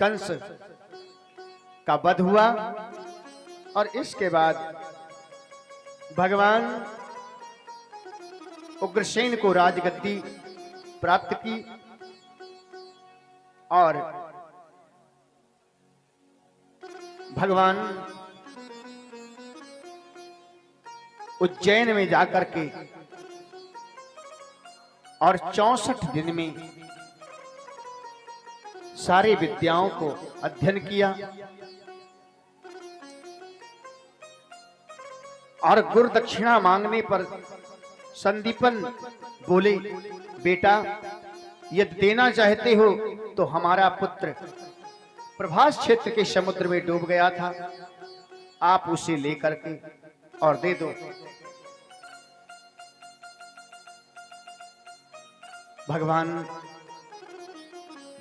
कंस का वध हुआ और इसके बाद भगवान उग्रसेन को राजगद्दी प्राप्त की और भगवान उज्जैन में जाकर के और 64 दिन में सारी विद्याओं को अध्ययन किया और गुरु दक्षिणा मांगने पर संदीपन बोले, बेटा यदि देना चाहते हो तो हमारा पुत्र प्रभास क्षेत्र के समुद्र में डूब गया था, आप उसे लेकर के और दे दो। भगवान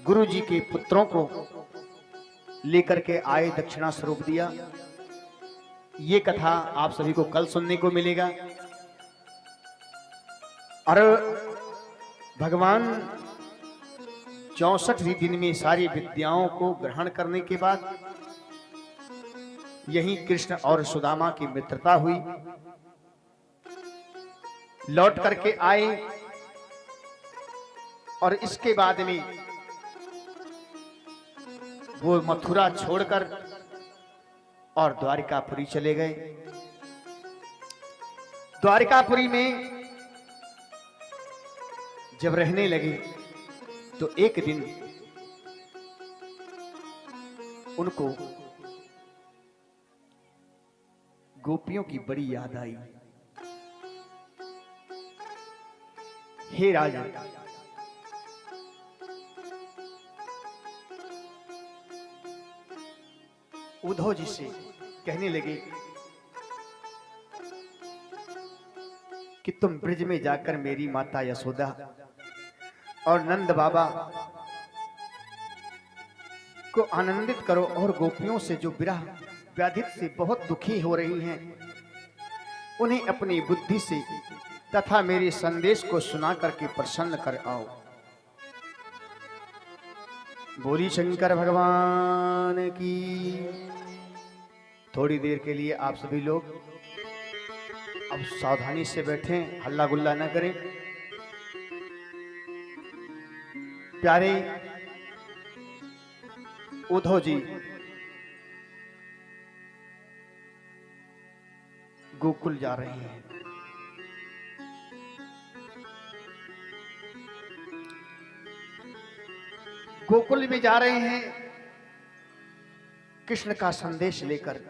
गुरु जी के पुत्रों को लेकर के आए, दक्षिणा स्वरूप दिया। ये कथा आप सभी को कल सुनने को मिलेगा। और भगवान 64 दिन में सारी विद्याओं को ग्रहण करने के बाद यही कृष्ण और सुदामा की मित्रता हुई। लौट करके आए और इसके बाद में वो मथुरा छोड़कर और द्वारिकापुरी चले गए। द्वारिकापुरी में जब रहने लगे तो एक दिन उनको गोपियों की बड़ी याद आई। हे राजा, उद्धव जी से कहने लगे कि तुम ब्रज में जाकर मेरी माता यशोदा और नंद बाबा को आनंदित करो और गोपियों से जो विरह व्याधित से बहुत दुखी हो रही हैं, उन्हें अपनी बुद्धि से तथा मेरे संदेश को सुना करके प्रसन्न कर आओ। बोली शंकर भगवान की। थोड़ी देर के लिए आप सभी लोग अब सावधानी से बैठें, हल्ला गुल्ला न करें। प्यारे उद्धव जी गोकुल जा रहे हैं। गोकुल में जा रहे हैं कृष्ण का संदेश लेकर।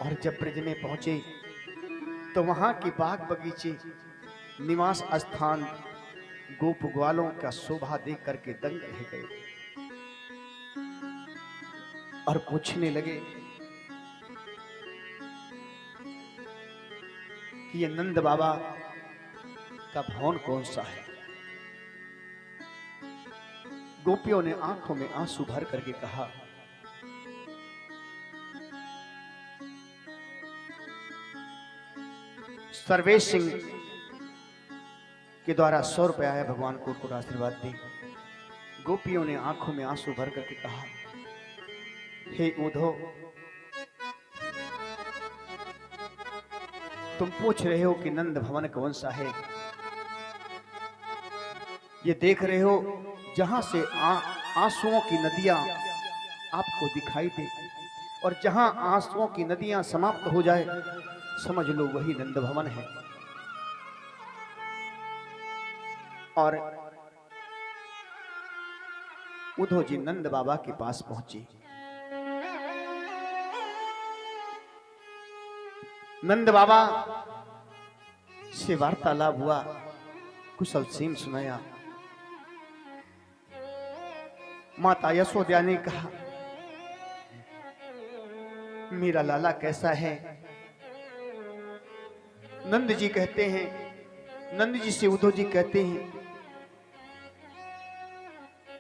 और जब ब्रज में पहुंचे तो वहां के बाग बगीचे, निवास स्थान, गोप ग्वालों का शोभा देख करके दंग रह गए और पूछने लगे कि ये नंद बाबा का भवन कौन सा है। गोपियों ने आंखों में आंसू भर करके कहा, सर्वेश सिंह के द्वारा 100 रुपया आया, भगवान को आशीर्वाद दे। गोपियों ने आंखों में आंसू भर करके कहा, हे उद्धव, तुम पूछ रहे हो कि नंद भवन कौन सा है। ये देख रहे हो जहां से आंसुओं की नदियां आपको दिखाई दे, और जहां आंसुओं की नदियां समाप्त हो जाए समझ लो वही नंद भवन है। और उद्धव जी नंद बाबा के पास पहुंचे। नंद बाबा से वार्तालाप हुआ, कुशल सीम सुनाया। माता यशोदा ने कहा, मेरा लाला कैसा है। नंद जी कहते हैं, नंद जी से उद्धव जी कहते हैं,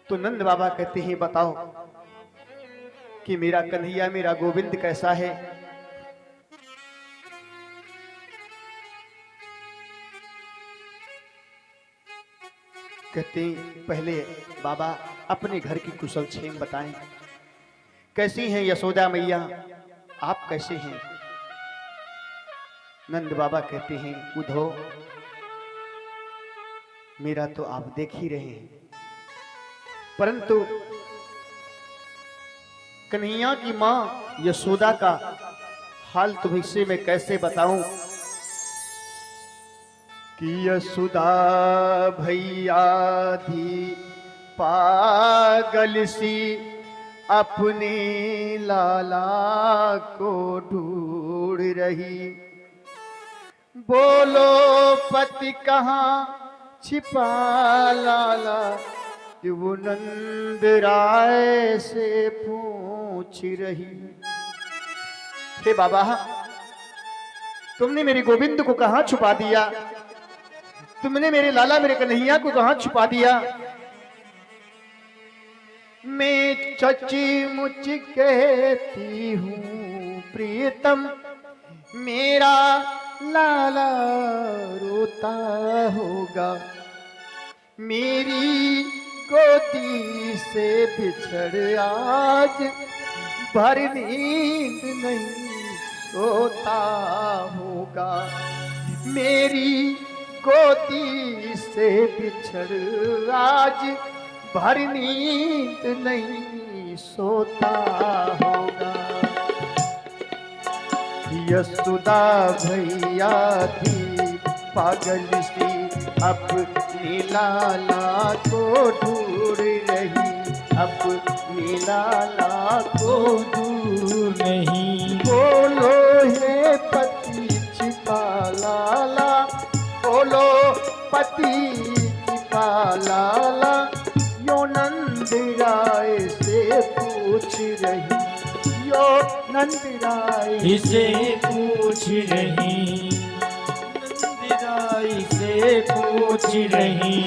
तो नंद बाबा कहते हैं, बताओ कि मेरा कन्हैया, मेरा गोविंद कैसा है। कहते पहले बाबा अपने घर की कुशल क्षेम बताएं। कैसी हैं यशोदा मैया, आप कैसे हैं? नंद बाबा कहते हैं उद्धव, मेरा तो आप देख ही रहे हैं, परंतु कन्हैया की मां यशोदा का हाल तुम्हें मैं कैसे बताऊं कि यशोदा भैया थी पागल सी अपने लाला को ढूंढ रही। बोलो पति कहाँ छिपा लाला, कि वो नंद राय से पूछ रही। हे बाबा, तुमने मेरे गोविंद को कहाँ छुपा दिया? तुमने मेरे लाला मेरे कन्हैया को कहाँ छुपा दिया? मैं चची मुची कहती हूँ प्रियतम, मेरा लाला रोता होगा। मेरी गोदी से बिछड़ आज भर नींद नहीं सोता होगा। मेरी गोदी से बिछड़ आज भर नींद नहीं सोता होगा। यशोदा भैया थी पागल सी अपने लाला को ढूंढ रही, अपने लाला को ढूंढ रही। बोलो हे पति छिपा लाला, बोलो पति छिपा लाला, यो नंद राय से पूछ रही, यो नंद राय से पूछ रही, नंद राय से पूछ रही।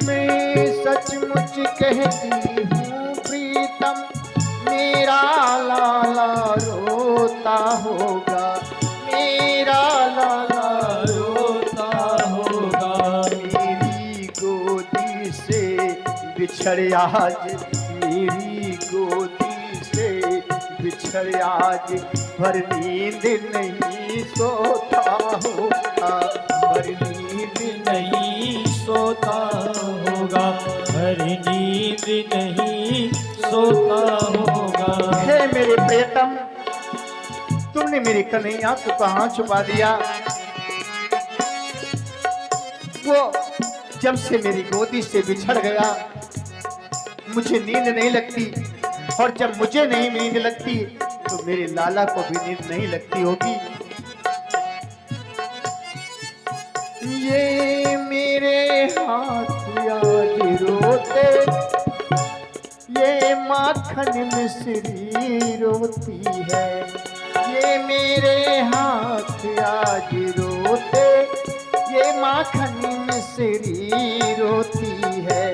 मैं सचमुच कहती हूँ प्रीतम, मेरा लाला रोता होगा, मेरा लाला रोता होगा। मेरी गोदी से बिछड़ आज, मेरी गोदी से बिछड़ आज भर नींद नहीं सोता होगा, भर नींद नहीं सोता होगा, भर नींद नहीं सोता होगा। हे मेरे प्रियतम, तुमने मेरे कन्हैया को कहाँ छुपा दिया? वो जब से मेरी गोदी से बिछड़ गया मुझे नींद नहीं लगती, और जब मुझे नहीं नींद लगती तो मेरे लाला को भी नींद नहीं लगती होगी। ये मेरे हाथ आज रोते, ये माखन मिश्री रोती है। ये मेरे हाथ आज रोते, ये माखन मिश्री रोती है।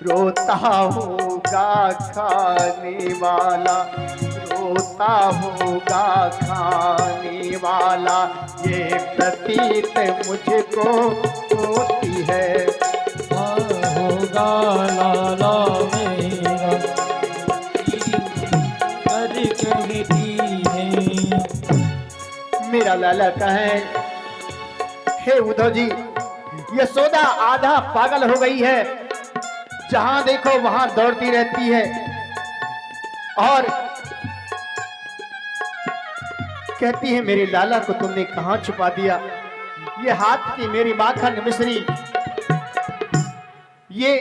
रोता होगा खाने वाला, रोता होगा खाने वाला, ये प्रतीत मुझको होती है। होगा लाला मेरा कहती है। मेरा लाला कहे, हे उद्धव जी, यशोदा आधा पागल हो गई है, जहां देखो वहां दौड़ती रहती है और कहती है मेरे लाला को तुमने कहां छुपा दिया। ये हाथ की मेरी माखन मिश्री ये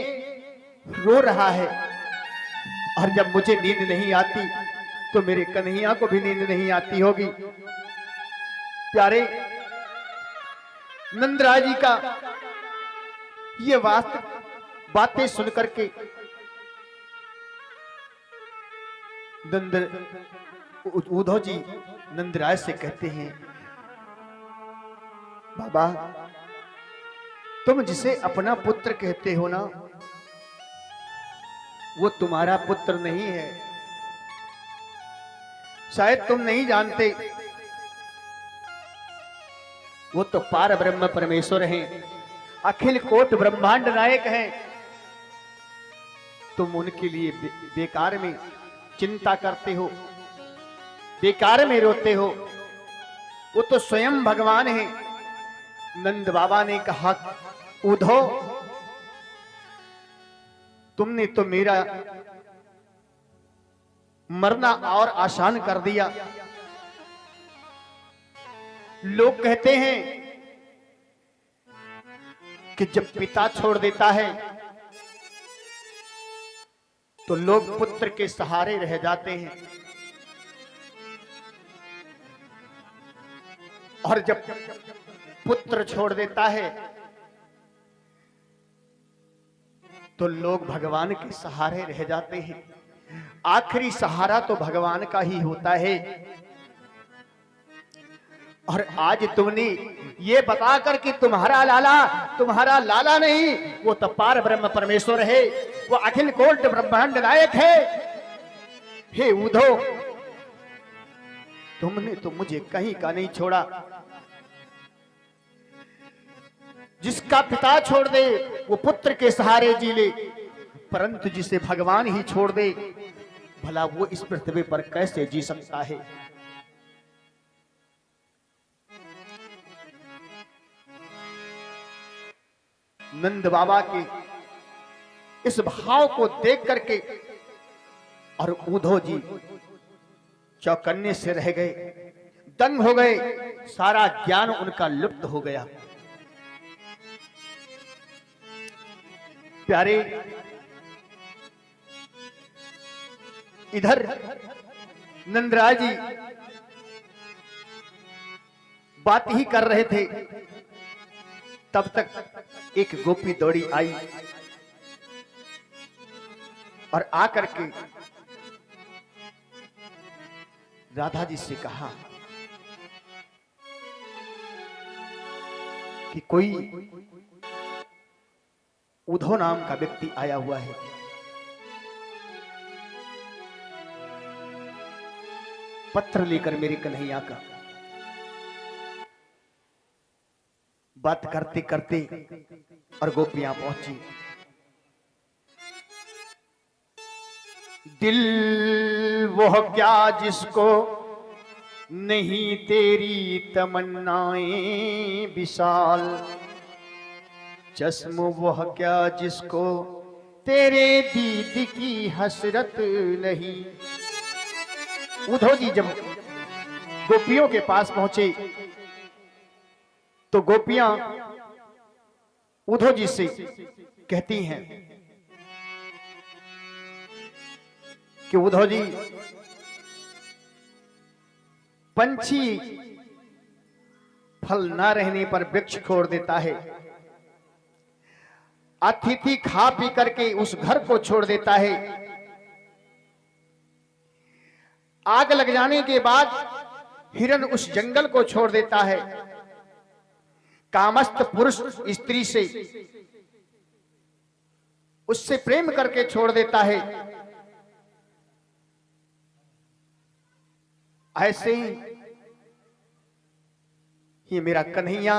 रो रहा है, और जब मुझे नींद नहीं आती तो मेरे कन्हैया को भी नींद नहीं आती होगी। प्यारे नंदराय जी का ये बातें सुनकर के उद्धव जी नंदराय से कहते हैं, बाबा तुम जिसे अपना पुत्र कहते हो ना, वो तुम्हारा पुत्र नहीं है। शायद तुम नहीं जानते, वो तो पार ब्रह्म परमेश्वर हैं, अखिल कोट ब्रह्मांड नायक हैं। तुम उनके लिए बेकार में चिंता करते हो, बेकार में रोते हो। वो तो स्वयं भगवान हैं। नंद बाबा ने कहा, उद्धव तुमने तो मेरा मरना और आसान कर दिया। लोग कहते हैं कि जब पिता छोड़ देता है तो लोग पुत्र के सहारे रह जाते हैं, और जब पुत्र छोड़ देता है तो लोग भगवान के सहारे रह जाते हैं। आखिरी सहारा तो भगवान का ही होता है। और आज तुमने ये बताकर कि तुम्हारा लाला नहीं, वो तो पार ब्रह्म परमेश्वर है, वो अखिल कोट ब्रह्मांड नायक है। हे उद्धव, तुमने तो मुझे कहीं का नहीं छोड़ा। जिसका पिता छोड़ दे वो पुत्र के सहारे जी ले, परंतु जिसे भगवान ही छोड़ दे, भला वो इस पृथ्वी पर कैसे जी सकता है। नंद बाबा के इस भाव को देख करके और उद्धव जी चौकन्ने से रह गए, दंग हो गए, सारा ज्ञान उनका लुप्त हो गया। प्यारे, इधर नंदराज जी बात ही कर रहे थे, तब तक एक गोपी दौड़ी आई और आकर के राधा जी से कहा कि कोई उद्धव नाम का व्यक्ति आया हुआ है। पत्र लेकर मेरे कन्हैया का। बात करते करते और गोपियां पहुंची। दिल वह क्या जिसको नहीं तेरी तमन्नाएं विशाल, चश्म वह क्या जिसको तेरे दीद की हसरत नहीं। उद्धव जी जब गोपियों के पास पहुंचे तो गोपियां उद्धव जी से कहती हैं कि उद्धव जी, पंछी फल ना रहने पर वृक्ष छोड़ देता है, अतिथि खा पी करके उस घर को छोड़ देता है, आग लग जाने के बाद हिरण उस जंगल को छोड़ देता है, कामस्त पुरुष स्त्री से उससे प्रेम करके छोड़ देता है। ऐसे ही ये मेरा कन्हैया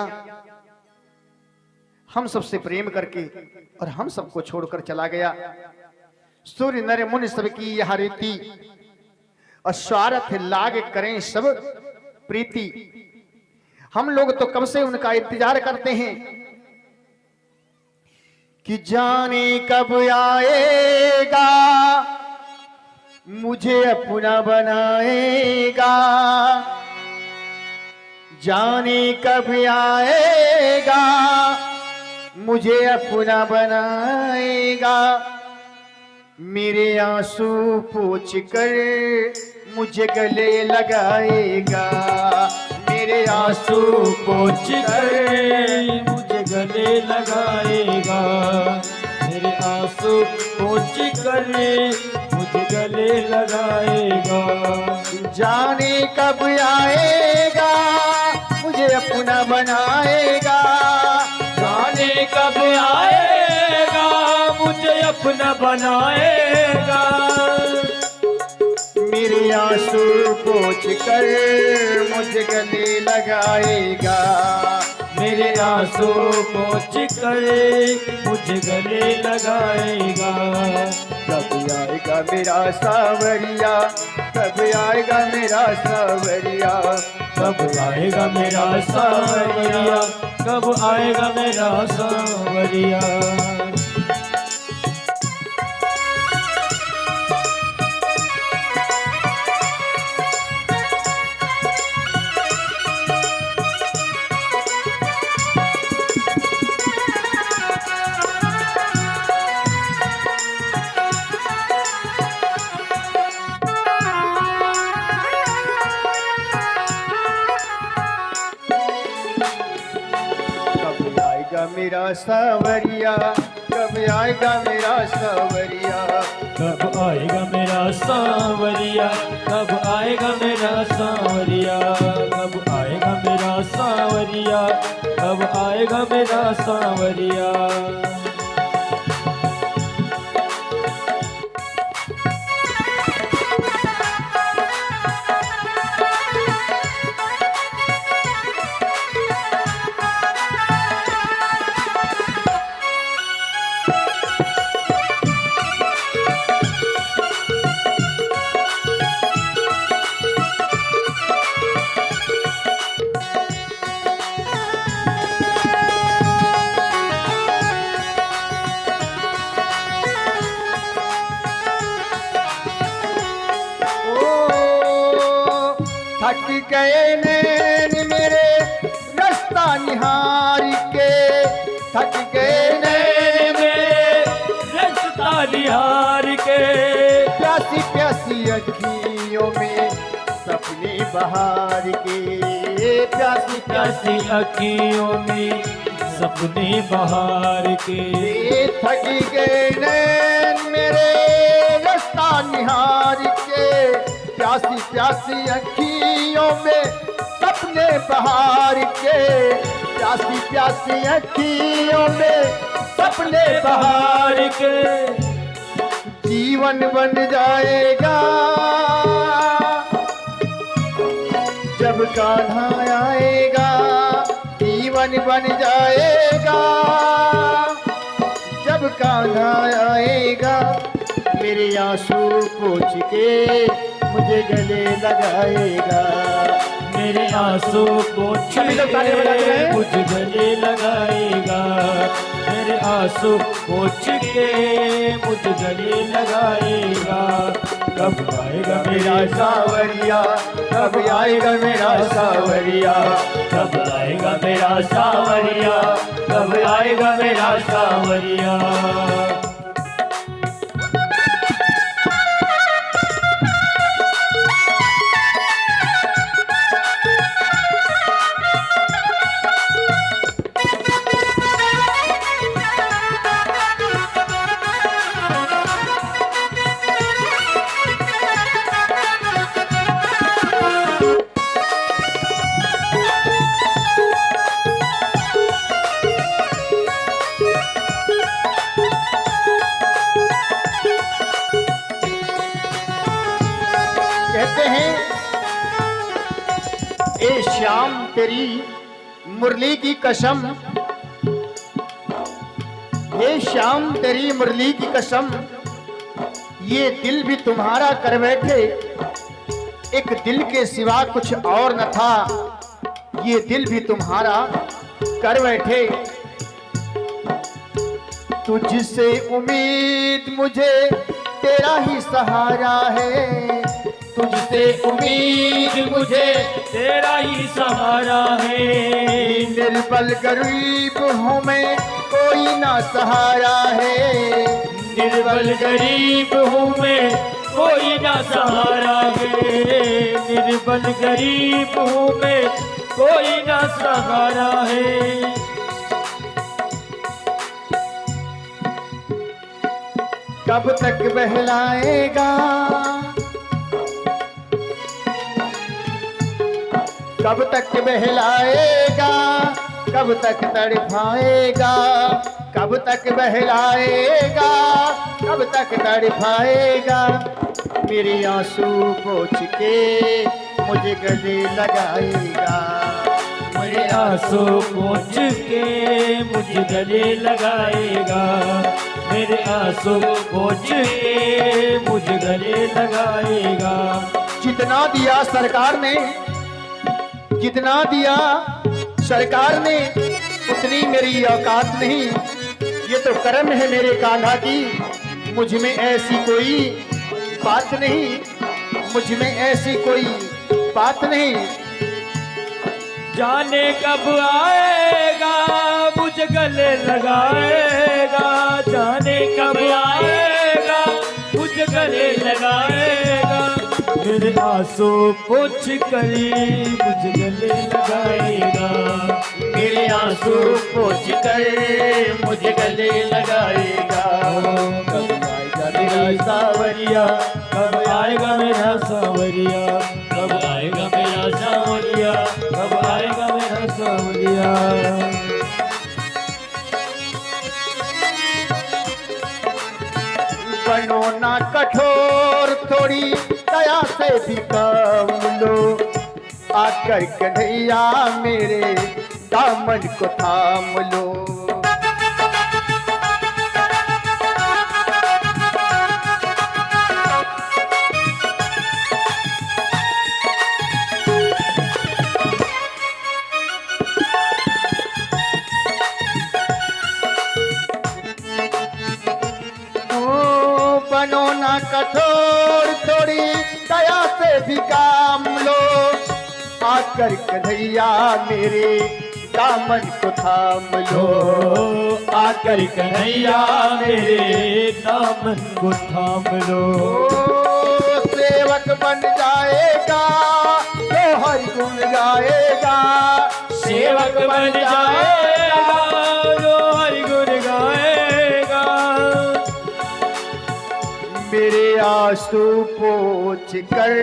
हम सबसे प्रेम करके और हम सबको छोड़कर चला गया। सूर्य नर मुनि सबकी यह रीति, और स्वार्थ लाग करें सब प्रीति। हम लोग तो कब से उनका इंतजार करते हैं कि जाने कब आएगा मुझे अपना बनाएगा, जाने कब आएगा मुझे अपना बनाएगा। मेरे आंसू पोंछ कर मुझे गले लगाएगा, मेरे आंसू पोंछ कर मुझे गले लगाएगा, मेरे आंसू पोंछ कर मुझे गले लगाएगा। जाने कब आएगा मुझे अपना बनाएगा, जाने कब आएगा मुझे अपना बनाएगा। मेरे आंसू पोंछ कर मुझ गले लगाएगा। मेरे आंसू पोंछ कर मुझ गले लगाएगा। कब आएगा मेरा सावरिया, कब आएगा मेरा सावरिया, कब आएगा मेरा सावरिया, कब आएगा मेरा सावरिया। मेरा सावरिया, कब आएगा मेरा सावरिया, कब आएगा मेरा सावरिया, कब आएगा मेरा सावरिया, कब आएगा मेरा सावरिया, कब आएगा मेरा सावरिया। थक गए नैन मेरे रास्ता निहार के, थक गए नैन मेरे रास्ता निहार के। प्यासी प्यासी अखियों में सपने बहार के, प्यासी प्यासी अखियों में सपने बहार के। थक गए नैन मेरे रास्ता निहार के, प्यासी प्यासी अखियों में सपने बहार के, प्यासी प्यासी अखियों में सपने बहार के। जीवन बन जाएगा जब कान्हा आएगा, जीवन बन जाएगा जब कान्हा आएगा। मेरे आंसू पोंछ के मुझे गले लगाएगा, मेरे आंसू पोंछ के मुझ गले लगाएगा। मेरे आंसू पोंछ के मुझ गले लगाएगा। कब आएगा मेरा सावरिया, कब आएगा मेरा सावरिया, कब आएगा मेरा सावरिया, कब आएगा मेरा सावरिया। कहते हैं ए श्याम तेरी मुरली की कसम, हे श्याम तेरी मुरली की कसम, ये दिल भी तुम्हारा कर बैठे, एक दिल के सिवा कुछ और न था, ये दिल भी तुम्हारा कर बैठे। तुझसे उम्मीद मुझे तेरा ही सहारा है, तुझसे उम्मीद मुझे तेरा ही सहारा है। निर्बल गरीब हूँ मैं, कोई ना सहारा है, निर्बल गरीब हूँ मैं, कोई ना सहारा है। निर्बल गरीब हूँ मैं, कोई ना सहारा है। कब तक बहलाएगा, कब तक बहलाएगा, कब तक तड़पाएगा, कब तक बहलाएगा, कब तक तड़पाएगा, मेरे आंसू पोंछ के मुझे गले लगाएगा, मेरे आंसू पोंछ के मुझे गले लगाएगा, मेरे आंसू पोंछ के मुझे गले लगाएगा। जितना दिया सरकार ने, जितना दिया सरकार ने, उतनी मेरी औकात नहीं। ये तो कर्म है मेरे कान्हा की, मुझ में ऐसी कोई बात नहीं, मुझ में ऐसी कोई बात नहीं। जाने कब आएगा मुझे गले लगाएगा, जाने कब आएगा मुझे गले लगाएगा, मेरे आंसू पोंछ कर मुझे गले लगाएगा, मेरे आंसू पोंछ कर मुझे गले लगाएगा। कब आएगा मेरा सावरिया, कब आएगा मेरा सावरिया, कब आएगा मेरा सावरिया, कब आएगा मेरा सावरिया। बनो ना कठोर, थोड़ी दया से भी काम लो, आकर कन्हैया मेरे दामन को थाम लो। बनो ना कठोर, थोड़ी दया से भी काम लो, आकर कन्हैया मेरे दामन को थाम लो, आकर कन्हैया मेरे दामन को थाम लो। सेवक बन जाएगा तो हरि गुण गाएगा, सेवक बन जाएगा जो हरि गुण गाएगा, मेरे आंसू पोंछ कर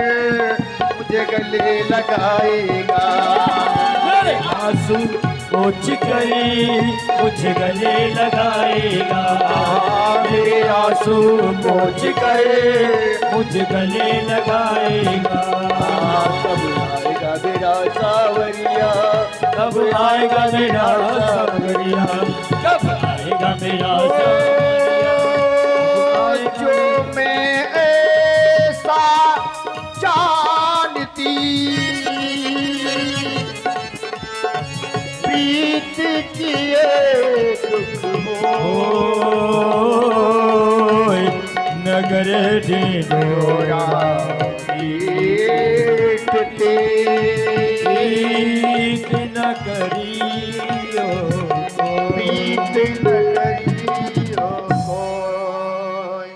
मुझे गले लगाएगा, मेरे आंसू पोंछ कर मुझे गले लगाएगा, मेरे आंसू पोंछ कर मुझे गले लगाएगा। कब आएगा मेरा सावरिया, कब आएगा मेरा सावरिया, कब आएगा मेरा सावरिया। जो मैं ऐसा जानती, बीत किए दुख होय नगर ढिंढोरा बीतते बीत न करियो बीत न करियो कोई।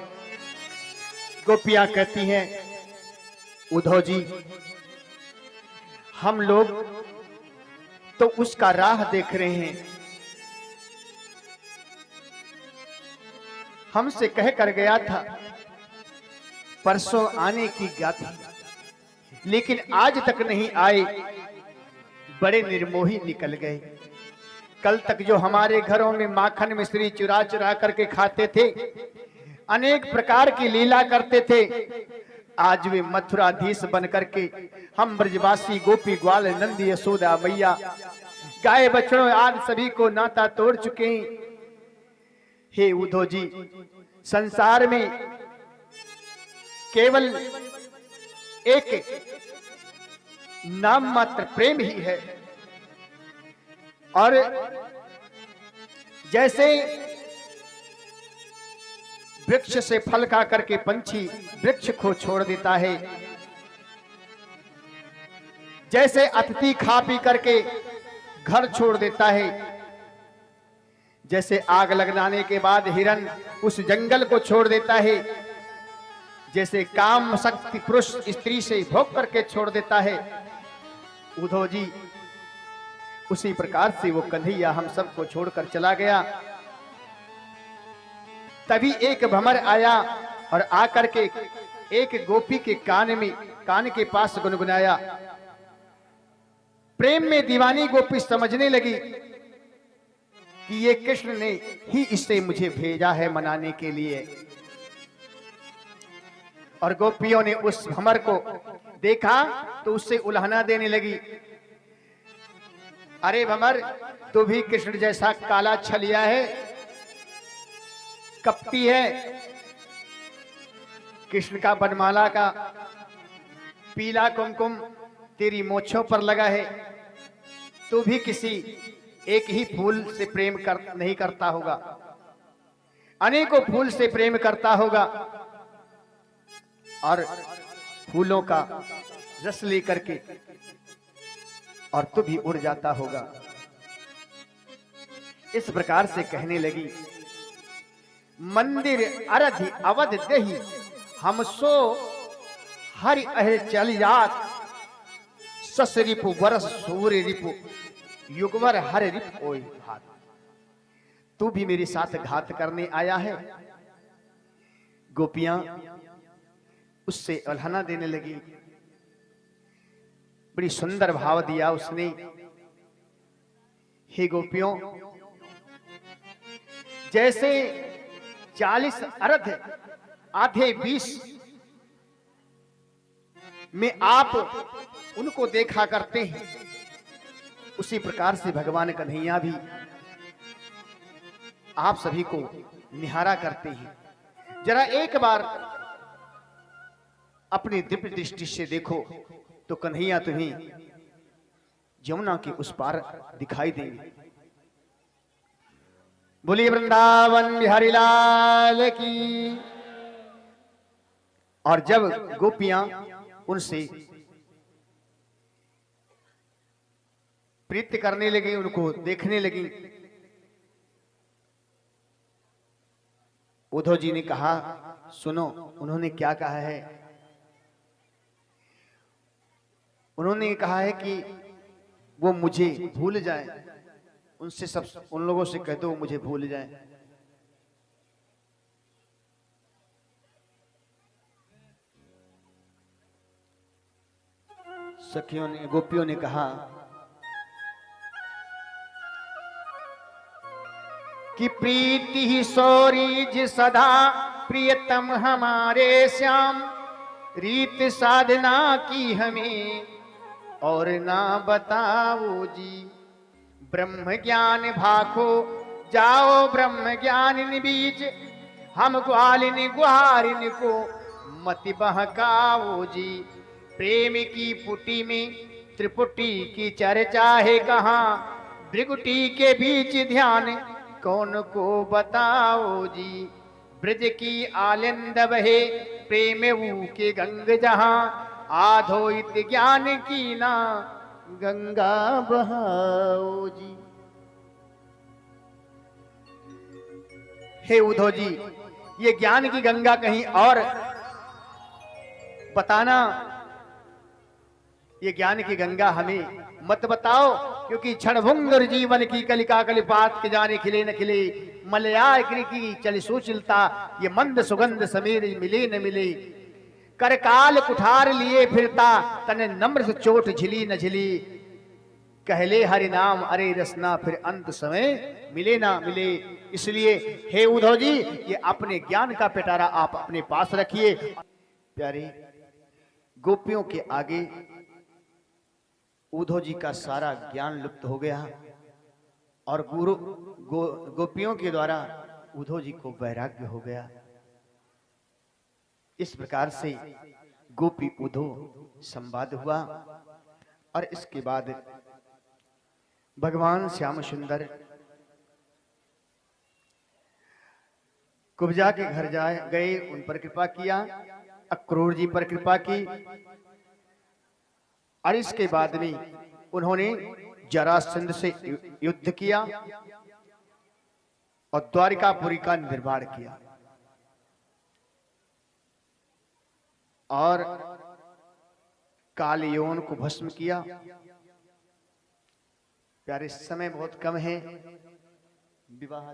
गोपियां कहती हैं, उद्धव जी हम लोग तो उसका राह देख रहे हैं, हमसे कह कर गया था परसों आने की गाथा, लेकिन आज तक नहीं आए, बड़े निर्मोही निकल गए। कल तक जो हमारे घरों में माखन मिश्री चुरा चुरा करके खाते थे, अनेक प्रकार की लीला करते थे, आज वे मथुराधीश बन करके हम ब्रजवासी गोपी ग्वाल नंदी यशोदा मैया गाय बछड़ों आज सभी को नाता तोड़ चुके हैं। हे उद्धव जी, संसार में केवल एक नाम मात्र प्रेम ही है, और जैसे वृक्ष से फल खा करके पंछी वृक्ष को छोड़ देता है, जैसे अतिथि खा पी करके घर छोड़ देता है, जैसे आग लगने के बाद हिरण उस जंगल को छोड़ देता है, जैसे काम शक्ति पुरुष स्त्री से भोग करके छोड़ देता है, उद्धव जी उसी प्रकार से वो कन्हैया हम सबको छोड़कर चला गया। तभी एक भंवर आया और आकर के एक गोपी के कान के पास गुनगुनाया। प्रेम में दीवानी गोपी समझने लगी कि ये कृष्ण ने ही इसे मुझे भेजा है मनाने के लिए। और गोपियों ने उस भंवर को देखा तो उससे उल्हाना देने लगी। अरे भंवर, तू भी कृष्ण जैसा काला छलिया है, कपटी है। कृष्ण का बनमाला का पीला कुमकुम तेरी मोछों पर लगा है। तू भी किसी एक ही फूल से प्रेम नहीं करता होगा, अनेकों फूल से प्रेम करता होगा और फूलों का रस लेकर के और तू भी उड़ जाता होगा। इस प्रकार से कहने लगी। मंदिर अरधि अवध दही हम सो हरि अह चल जात, सस रिपु वरस सूर्य रिपु युगवर हर रिप ओय घात। तू भी मेरे साथ घात करने आया है। गोपियां उससे उल्हाना देने लगी। बड़ी सुंदर भाव दिया उसने। हे गोपियों, जैसे 40 अर्ध आधे 20 में आप उनको देखा करते हैं, उसी प्रकार से भगवान कन्हैया भी आप सभी को निहारा करते हैं। जरा एक बार अपनी दिव्य दृष्टि से देखो तो कन्हैया तुम्हें यमुना के उस पार दिखाई देंगे। बोलिए वृंदावन बिहारी लाल की। और जब गोपियां उनसे प्रीति करने लगी, उनको देखने लगी, उद्धव जी ने कहा, सुनो उन्होंने क्या कहा है। उन्होंने कहा है कि वो मुझे भूल जाए। उनसे सब उन लोगों से कह दो वो मुझे भूल जाए। सखियों ने, गोपियों ने कहा कि प्रीति ही सौरीज सदा प्रियतम हमारे श्याम, रीत साधना की हमें और ना बताओ जी। ब्रह्म ज्ञान भाखो जाओ ब्रह्म ज्ञान बीच, हम ग्वालिन गुहारिन को मति बहकाओ जी। प्रेम की पुटी में त्रिपुटी की चर्चा है कहाँ, भृगुटी के बीच ध्यान कौन को बताओ जी। ब्रज की आलिंद बहे प्रेम के गंग जहां, आधोइत ज्ञान की ना गंगा बहाओ जी। हे उद्धव जी, ये ज्ञान की गंगा कहीं और बताना, ये ज्ञान की गंगा हमें मत बताओ, क्योंकि क्षणभंगुर जीवन की कलिका कलिपात के जाने खिले न खिले, मलयाग्र की चल सुचिलता ये मंद सुगंध समीर मिले न मिले। करकाल कुठार लिए फिरता तन नम्र से चोट झिली न झिली, कहले हरि नाम अरे रसना फिर अंत समय मिले ना मिले। इसलिए हे उद्धव जी, ये अपने ज्ञान का पिटारा आप अपने पास रखिए। प्यारे गोपियों के आगे उद्धव जी का सारा ज्ञान लुप्त हो गया और गोपियों के द्वारा उद्धव जी को वैराग्य हो गया। इस प्रकार से गोपी उद्धव संवाद हुआ और इसके बाद भगवान श्याम सुंदर कुब्जा के घर गए, उन पर कृपा किया, अक्रूर जी पर कृपा की और इसके बाद में उन्होंने जरासंध से युद्ध किया और द्वारिकापुरी का निर्माण किया और कालयौन को भस्म किया। प्यारे समय बहुत कम है, विवाह